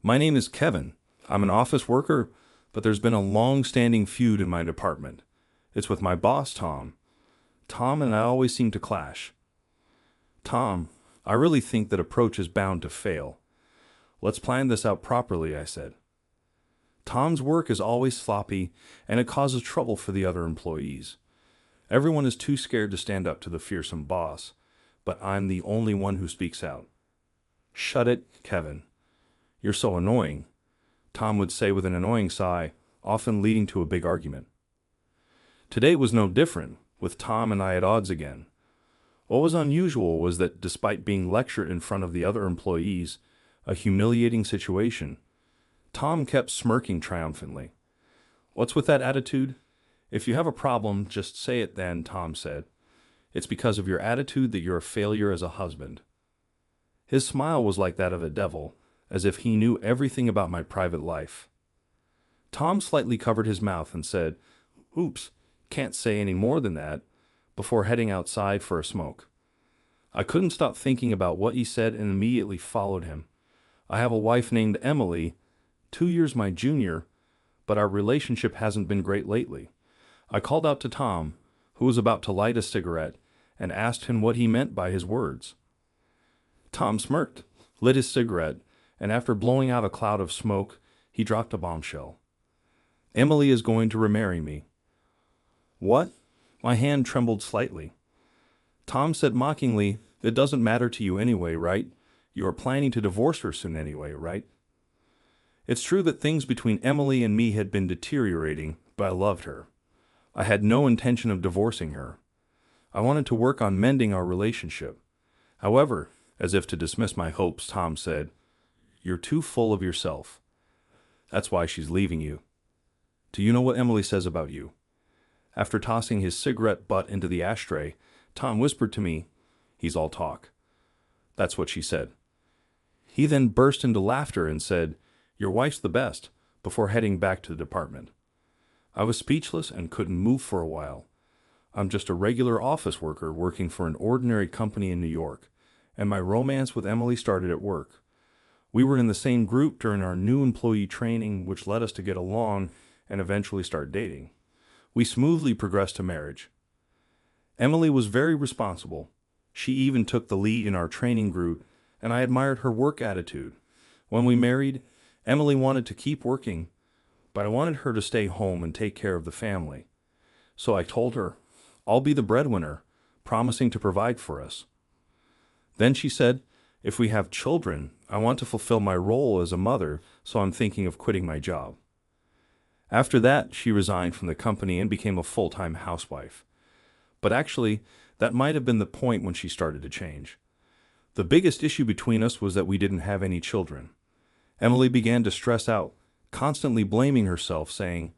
My name is Kevin. I'm an office worker, but there's been a long-standing feud in my department. It's with my boss, Tom. Tom and I always seem to clash. Tom, I really think that approach is bound to fail. Let's plan this out properly, I said. Tom's work is always sloppy, and it causes trouble for the other employees. Everyone is too scared to stand up to the fearsome boss, but I'm the only one who speaks out. Shut it, Kevin. You're so annoying, Tom would say with an annoying sigh, often leading to a big argument. Today was no different, with Tom and I at odds again. What was unusual was that despite being lectured in front of the other employees, a humiliating situation, Tom kept smirking triumphantly. What's with that attitude? If you have a problem, just say it then, Tom said. It's because of your attitude that you're a failure as a husband. His smile was like that of a devil, as if he knew everything about my private life. Tom slightly covered his mouth and said, "Oops, can't say any more than that," before heading outside for a smoke. I couldn't stop thinking about what he said and immediately followed him. I have a wife named Emily, 2 years my junior, but our relationship hasn't been great lately. I called out to Tom, who was about to light a cigarette, and asked him what he meant by his words. Tom smirked, lit his cigarette, and after blowing out a cloud of smoke, he dropped a bombshell. Emily is going to remarry me. What? My hand trembled slightly. Tom said mockingly, "It doesn't matter to you anyway, right? You are planning to divorce her soon anyway, right?" It's true that things between Emily and me had been deteriorating, but I loved her. I had no intention of divorcing her. I wanted to work on mending our relationship. However, as if to dismiss my hopes, Tom said, "You're too full of yourself. That's why she's leaving you. Do you know what Emily says about you?" After tossing his cigarette butt into the ashtray, Tom whispered to me, "He's all talk." That's what she said. He then burst into laughter and said, "Your wife's the best," before heading back to the department. I was speechless and couldn't move for a while. I'm just a regular office worker working for an ordinary company in New York, and my romance with Emily started at work. We were in the same group during our new employee training, which led us to get along and eventually start dating. We smoothly progressed to marriage. Emily was very responsible. She even took the lead in our training group, and I admired her work attitude. When we married, Emily wanted to keep working, but I wanted her to stay home and take care of the family. So I told her, "I'll be the breadwinner," promising to provide for us. Then she said, "If we have children, I want to fulfill my role as a mother, so I'm thinking of quitting my job." After that, she resigned from the company and became a full-time housewife. But actually, that might have been the point when she started to change. The biggest issue between us was that we didn't have any children. Emily began to stress out, constantly blaming herself, saying,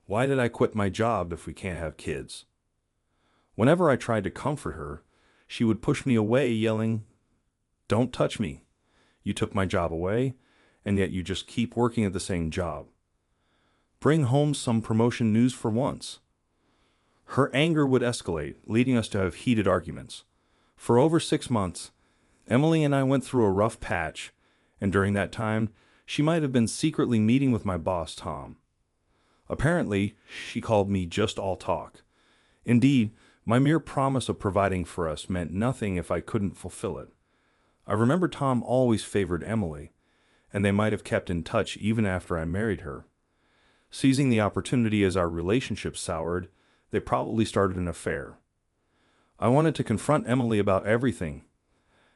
"Why did I quit my job if we can't have kids?" Whenever I tried to comfort her, she would push me away, yelling, "Don't touch me. You took my job away, and yet you just keep working at the same job. Bring home some promotion news for once." Her anger would escalate, leading us to have heated arguments. For over 6 months, Emily and I went through a rough patch, and during that time, she might have been secretly meeting with my boss, Tom. Apparently, she called me just all talk. Indeed, my mere promise of providing for us meant nothing if I couldn't fulfill it. I remember Tom always favored Emily, and they might have kept in touch even after I married her. Seizing the opportunity as our relationship soured, they probably started an affair. I wanted to confront Emily about everything.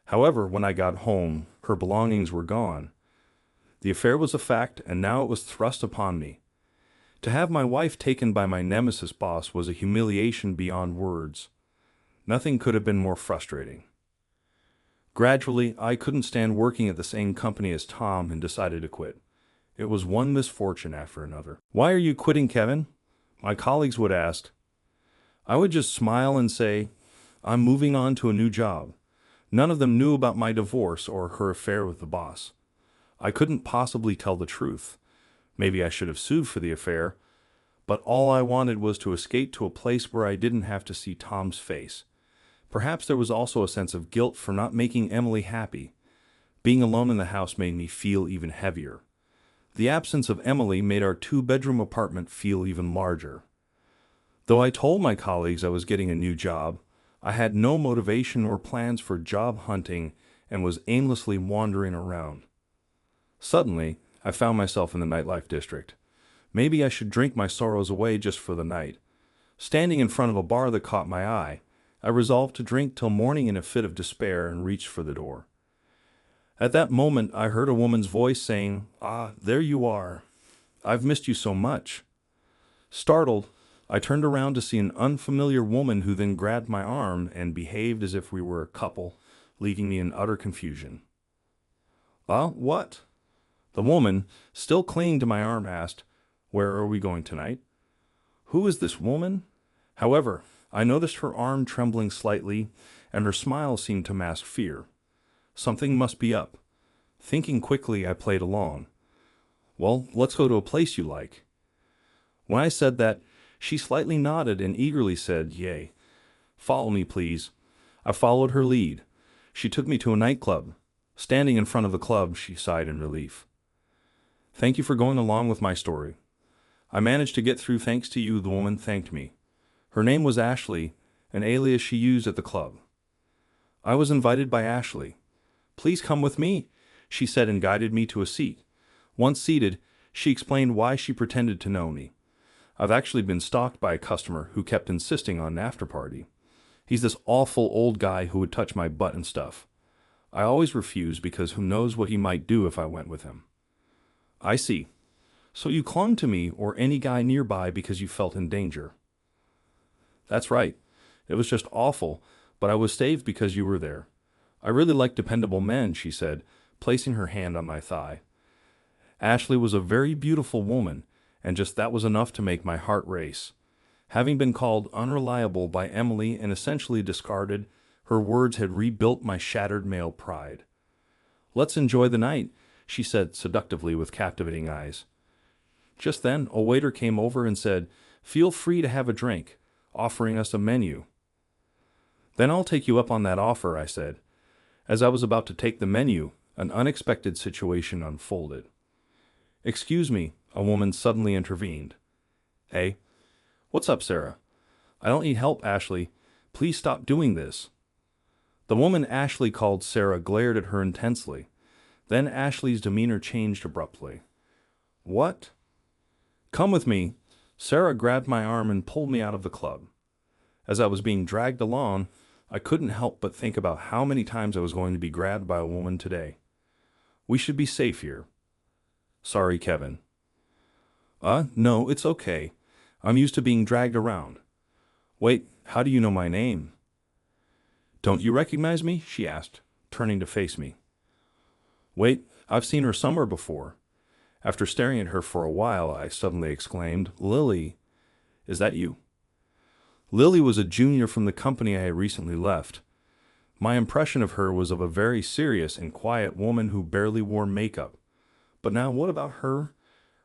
However, when I got home, her belongings were gone. The affair was a fact, and now it was thrust upon me. To have my wife taken by my nemesis boss was a humiliation beyond words. Nothing could have been more frustrating. Gradually, I couldn't stand working at the same company as Tom and decided to quit. It was one misfortune after another. "Why are you quitting, Kevin?" my colleagues would ask. I would just smile and say, "I'm moving on to a new job." None of them knew about my divorce or her affair with the boss. I couldn't possibly tell the truth. Maybe I should have sued for the affair, but all I wanted was to escape to a place where I didn't have to see Tom's face. Perhaps there was also a sense of guilt for not making Emily happy. Being alone in the house made me feel even heavier. The absence of Emily made our two-bedroom apartment feel even larger. Though I told my colleagues I was getting a new job, I had no motivation or plans for job hunting and was aimlessly wandering around. Suddenly, I found myself in the nightlife district. Maybe I should drink my sorrows away just for the night. Standing in front of a bar that caught my eye, I resolved to drink till morning in a fit of despair and reached for the door. At that moment, I heard a woman's voice saying, "Ah, there you are. I've missed you so much." Startled, I turned around to see an unfamiliar woman who then grabbed my arm and behaved as if we were a couple, leaving me in utter confusion. What?" The woman, still clinging to my arm, asked, "Where are we going tonight?" Who is this woman? However, I noticed her arm trembling slightly, and her smile seemed to mask fear. Something must be up. Thinking quickly, I played along. "Well, let's go to a place you like." When I said that, she slightly nodded and eagerly said, "Yay. Follow me, please." I followed her lead. She took me to a nightclub. Standing in front of the club, she sighed in relief. "Thank you for going along with my story. I managed to get through thanks to you," the woman thanked me. Her name was Ashley, an alias she used at the club. I was invited by Ashley. "Please come with me," she said and guided me to a seat. Once seated, she explained why she pretended to know me. "I've actually been stalked by a customer who kept insisting on an after-party. He's this awful old guy who would touch my butt and stuff. I always refuse because who knows what he might do if I went with him." "I see. So you clung to me or any guy nearby because you felt in danger." "That's right. It was just awful, but I was saved because you were there. I really like dependable men," she said, placing her hand on my thigh. Ashley was a very beautiful woman, and just that was enough to make my heart race. Having been called unreliable by Emily and essentially discarded, her words had rebuilt my shattered male pride. "Let's enjoy the night," she said seductively with captivating eyes. Just then, a waiter came over and said, "Feel free to have a drink," offering us a menu. "Then I'll take you up on that offer," I said. As I was about to take the menu, an unexpected situation unfolded. "Excuse me," a woman suddenly intervened. "Hey, what's up, Sarah? I don't need help, Ashley. Please stop doing this." The woman Ashley called Sarah glared at her intensely. Then Ashley's demeanor changed abruptly. "What?" "Come with me." Sarah grabbed my arm and pulled me out of the club. As I was being dragged along, I couldn't help but think about how many times I was going to be grabbed by a woman today. "We should be safe here." "Sorry, Kevin." No, it's okay. I'm used to being dragged around." "Wait, how do you know my name?" "Don't you recognize me?" she asked, turning to face me. "Wait, I've seen her somewhere before." After staring at her for a while, I suddenly exclaimed, "Lily, is that you?" Lily was a junior from the company I had recently left. My impression of her was of a very serious and quiet woman who barely wore makeup. But now what about her?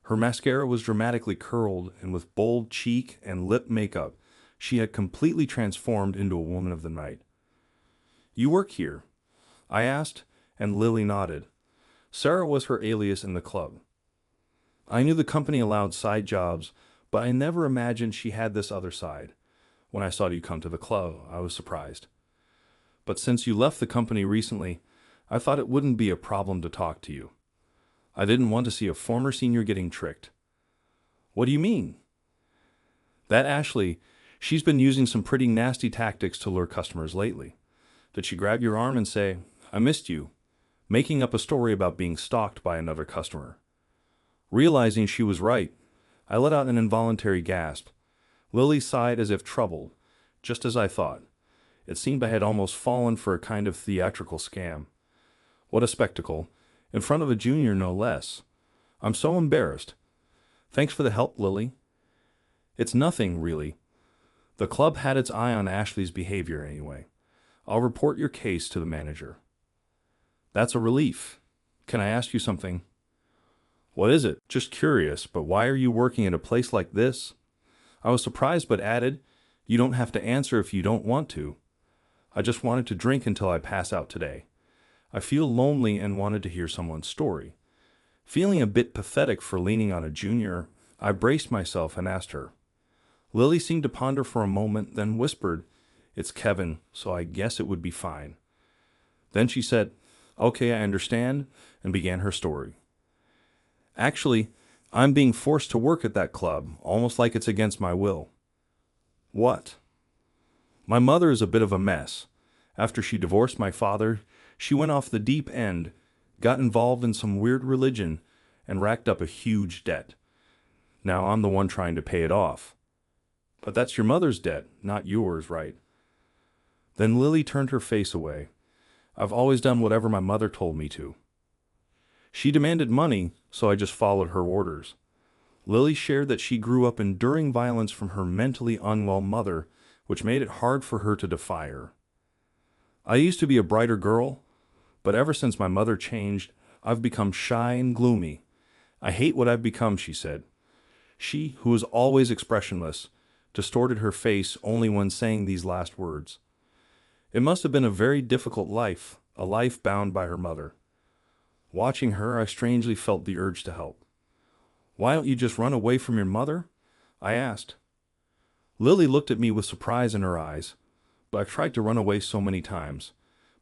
Her mascara was dramatically curled, and with bold cheek and lip makeup, she had completely transformed into a woman of the night. "You work here?" I asked, and Lily nodded. Sarah was her alias in the club. I knew the company allowed side jobs, but I never imagined she had this other side. When I saw you come to the club, I was surprised. But since you left the company recently, I thought it wouldn't be a problem to talk to you. I didn't want to see a former senior getting tricked. "What do you mean?" "That Ashley, she's been using some pretty nasty tactics to lure customers lately. Did she grab your arm and say, 'I missed you,' making up a story about being stalked by another customer?" Realizing she was right, I let out an involuntary gasp. Lily sighed as if troubled, just as I thought. It seemed I had almost fallen for a kind of theatrical scam. What a spectacle, in front of a junior no less. I'm so embarrassed. "Thanks for the help, Lily." "It's nothing, really. The club had its eye on Ashley's behavior anyway. I'll report your case to the manager." "That's a relief. Can I ask you something?" "What is it?" "Just curious, but why are you working at a place like this?" I was surprised but added, "You don't have to answer if you don't want to. I just wanted to drink until I pass out today. I feel lonely and wanted to hear someone's story. Feeling a bit pathetic for leaning on a junior, I braced myself and asked her. Lily seemed to ponder for a moment, then whispered, "It's Kevin, so I guess it would be fine." Then she said, "Okay, I understand," and began her story. "Actually, I'm being forced to work at that club, almost like it's against my will." "What?" "My mother is a bit of a mess. After she divorced my father, she went off the deep end, got involved in some weird religion, and racked up a huge debt. Now I'm the one trying to pay it off." "But that's your mother's debt, not yours, right?" Then Lily turned her face away. "I've always done whatever my mother told me to. She demanded money, so I just followed her orders." Lily shared that she grew up enduring violence from her mentally unwell mother, which made it hard for her to defy her. "I used to be a brighter girl, but ever since my mother changed, I've become shy and gloomy. I hate what I've become," she said. She, who was always expressionless, distorted her face only when saying these last words. It must have been a very difficult life, a life bound by her mother. Watching her, I strangely felt the urge to help. "Why don't you just run away from your mother?" I asked. Lily looked at me with surprise in her eyes. "But I've tried to run away so many times.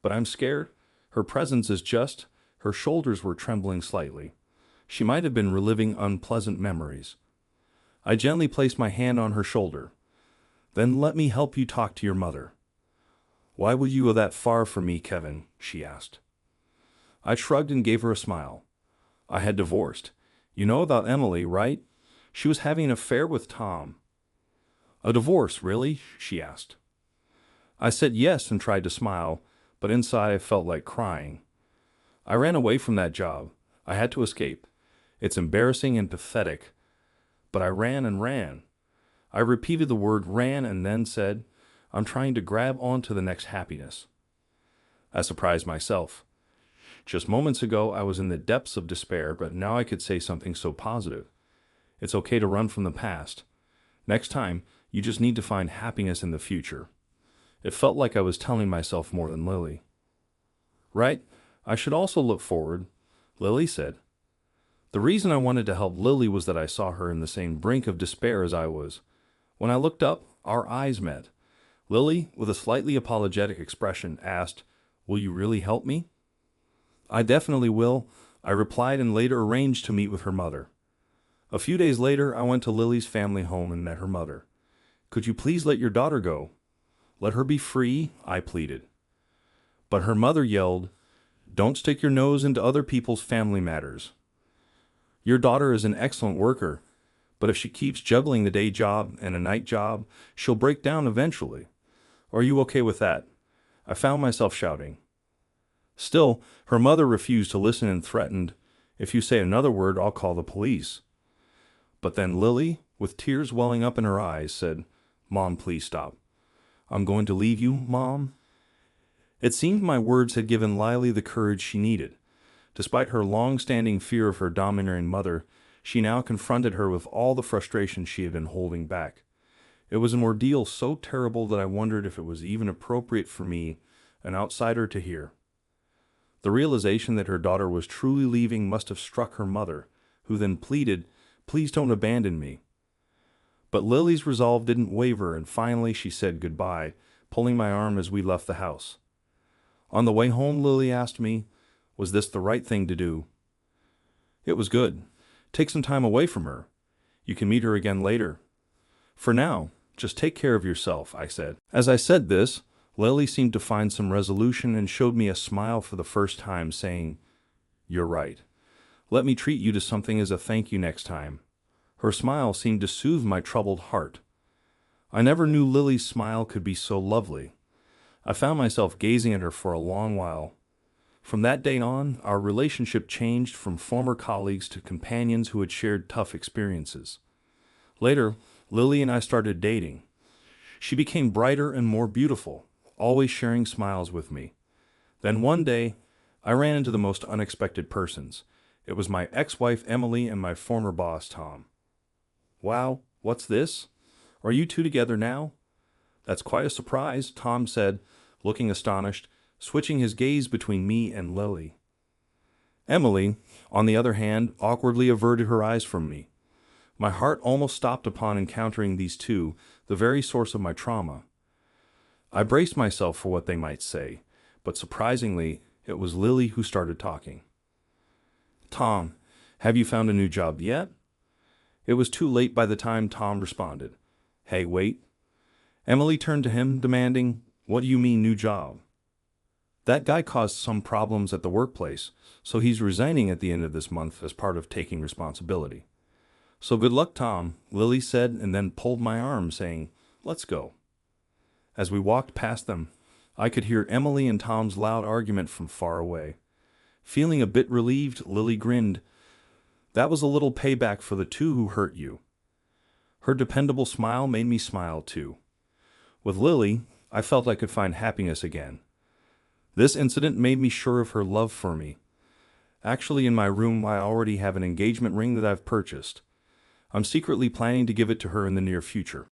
But I'm scared. Her presence is just..." Her shoulders were trembling slightly. She might have been reliving unpleasant memories. I gently placed my hand on her shoulder. "Then let me help you talk to your mother." "Why would you go that far for me, Kevin?" she asked. I shrugged and gave her a smile. "I had divorced. You know about Emily, right? She was having an affair with Tom." "A divorce, really?" she asked. I said yes and tried to smile, but inside I felt like crying. "I ran away from that job. I had to escape. It's embarrassing and pathetic. But I ran and ran." I repeated the word ran and then said, "I'm trying to grab onto the next happiness." I surprised myself. Just moments ago I was in the depths of despair, but now I could say something so positive. It's okay to run from the past. Next time, you just need to find happiness in the future. It felt like I was telling myself more than Lily. "Right, I should also look forward," Lily said. The reason I wanted to help Lily was that I saw her in the same brink of despair as I was. When I looked up, our eyes met. Lily, with a slightly apologetic expression, asked, "Will you really help me?" "I definitely will," I replied, and later arranged to meet with her mother. A few days later, I went to Lily's family home and met her mother. "Could you please let your daughter go?" "Let her be free," I pleaded. But her mother yelled, "Don't stick your nose into other people's family matters. Your daughter is an excellent worker, but if she keeps juggling the day job and a night job, she'll break down eventually. Are you okay with that?" I found myself shouting. Still, her mother refused to listen and threatened, "If you say another word, I'll call the police." But then Lily, with tears welling up in her eyes, said, "Mom, please stop. I'm going to leave you, Mom." It seemed my words had given Lily the courage she needed. Despite her long-standing fear of her domineering mother, she now confronted her with all the frustration she had been holding back. It was an ordeal so terrible that I wondered if it was even appropriate for me, an outsider, to hear. The realization that her daughter was truly leaving must have struck her mother, who then pleaded, "Please don't abandon me." But Lily's resolve didn't waver, and finally she said goodbye, pulling my arm as we left the house. On the way home, Lily asked me, was this the right thing to do? It was good. Take some time away from her. You can meet her again later. For now, just take care of yourself, I said. As I said this, Lily seemed to find some resolution and showed me a smile for the first time, saying, "You're right. Let me treat you to something as a thank you next time." Her smile seemed to soothe my troubled heart. I never knew Lily's smile could be so lovely. I found myself gazing at her for a long while. From that day on, our relationship changed from former colleagues to companions who had shared tough experiences. Later, Lily and I started dating. She became brighter and more beautiful, always sharing smiles with me. Then one day, I ran into the most unexpected persons. It was my ex-wife Emily and my former boss Tom. "Wow, what's this? Are you two together now?" "That's quite a surprise," Tom said, looking astonished. switching his gaze between me and Lily. Emily, on the other hand, awkwardly averted her eyes from me. My heart almost stopped upon encountering these two, the very source of my trauma. I braced myself for what they might say, but surprisingly, it was Lily who started talking. "Tom, have you found a new job yet?" It was too late by the time Tom responded. "Hey, wait." Emily turned to him, demanding, "What do you mean, new job?" "That guy caused some problems at the workplace, so he's resigning at the end of this month as part of taking responsibility." "So good luck, Tom," Lily said, and then pulled my arm, saying, "Let's go." As we walked past them, I could hear Emily and Tom's loud argument from far away. Feeling a bit relieved, Lily grinned. "That was a little payback for the two who hurt you." Her dependable smile made me smile too. With Lily, I felt I could find happiness again. This incident made me sure of her love for me. Actually, in my room, I already have an engagement ring that I've purchased. I'm secretly planning to give it to her in the near future.